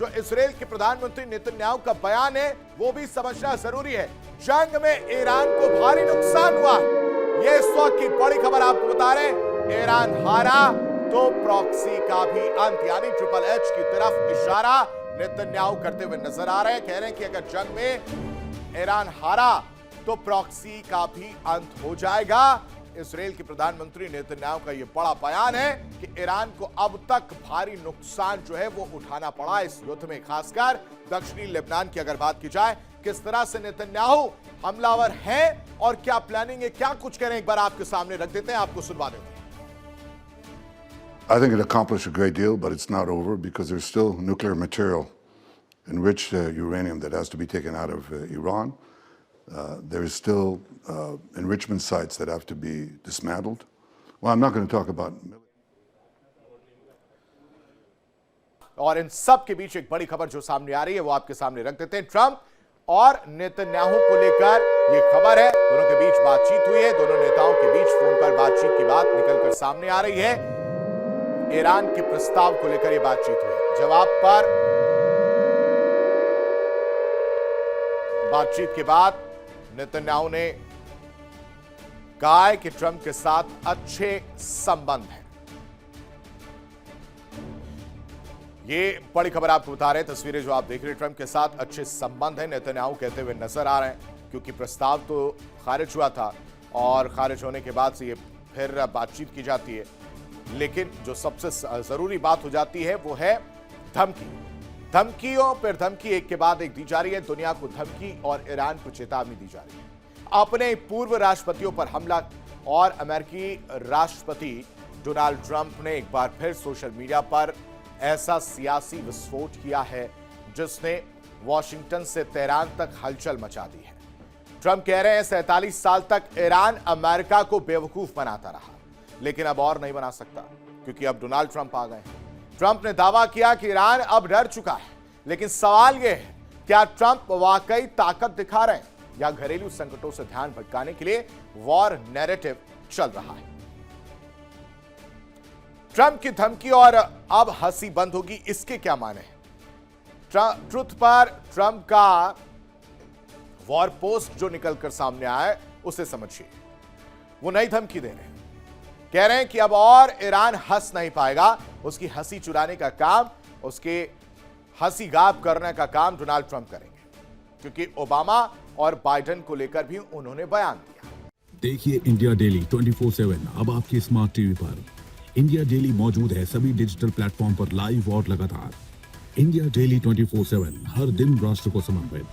जो इसराइल के प्रधानमंत्री नेतन्याहू का बयान है वो भी समझना जरूरी है। जंग में ईरान को भारी नुकसान हुआ। ये इस वक्त की बड़ी खबर आपको बता रहे हैं। ईरान हारा तो प्रॉक्सी का भी अंत, यानी ट्रिपल एच की तरफ इशारा नेतन्याहू करते हुए नजर आ रहे हैं। कह रहे हैं कि अगर जंग में ईरान हारा तो प्रॉक्सी का भी अंत हो जाएगा। इसराइल के प्रधानमंत्री नेतन्याहू का यह बड़ा बयान है कि ईरान को अब तक भारी नुकसान जो है वो उठाना पड़ा इस युद्ध में, खासकर दक्षिणी लेबनान की अगर बात की जाए। किस तरह से नेतन्याहू हमलावर है और क्या प्लानिंग है, क्या कुछ कह रहे हैं, एक बार आपके सामने रख देते हैं, आपको सुनवा देते हैं। I think it accomplished a great deal, but it's not over because there's still nuclear material, enriched uranium, that has to be taken out of Iran. There is still enrichment sites that have to be dismantled. Well, I'm not going to talk about. और इन सब के बीच एक बड़ी खबर जो सामने आ रही है वो आपके सामने रख देते हैं। ट्रंप और नेतन्याहू को लेकर ये खबर है, दोनों के बीच बातचीत हुई है। दोनों नेताओं के बीच फोन पर बातचीत की बात निकलकर सामने आ रही है। ईरान के प्रस्ताव को लेकर यह बातचीत हुई। जवाब पर बातचीत के बाद नेतन्याहू ने कहा है कि ट्रंप के साथ अच्छे संबंध हैं। ये बड़ी खबर आपको बता रहे हैं। तस्वीरें जो आप देख रहे हैं, ट्रंप के साथ अच्छे संबंध हैं, नेतन्याहू कहते हुए नजर आ रहे हैं, क्योंकि प्रस्ताव तो खारिज हुआ था और खारिज होने के बाद से ये फिर बातचीत की जाती है। लेकिन जो सबसे जरूरी बात हो जाती है वो है धमकी। धमकियों पर धमकी एक के बाद एक दी जा रही है। दुनिया को धमकी और ईरान को चेतावनी दी जा रही है। अपने पूर्व राष्ट्रपतियों पर हमला और अमेरिकी राष्ट्रपति डोनाल्ड ट्रंप ने एक बार फिर सोशल मीडिया पर ऐसा सियासी विस्फोट किया है जिसने वॉशिंगटन से तेहरान तक हलचल मचा दी है। ट्रंप कह रहे हैं 47 साल तक ईरान अमेरिका को बेवकूफ बनाता रहा, लेकिन अब और नहीं बना सकता क्योंकि अब डोनाल्ड ट्रंप आ गए। ट्रंप ने दावा किया कि ईरान अब डर चुका है, लेकिन सवाल यह है क्या ट्रंप वाकई ताकत दिखा रहे हैं या घरेलू संकटों से ध्यान भटकाने के लिए वॉर नैरेटिव चल रहा है। ट्रंप की धमकी और अब हंसी बंद होगी, इसके क्या माने हैं? ट्रुथ पर ट्रंप का वॉर पोस्ट जो निकलकर सामने आया है उसे समझिए। वो नई धमकी दे रहे हैं, कह रहे हैं कि अब और ईरान हंस नहीं पाएगा। उसकी हंसी चुराने का काम, उसके हंसी गाप करने का काम डोनाल्ड ट्रंप करेंगे, क्योंकि ओबामा और बाइडेन को लेकर भी उन्होंने बयान दिया। देखिए इंडिया डेली 24/7 अब आपकी स्मार्ट टीवी पर। इंडिया डेली मौजूद है सभी डिजिटल प्लेटफॉर्म पर लाइव और लगातार। इंडिया डेली 24/7 हर दिन राष्ट्र को समर्पित।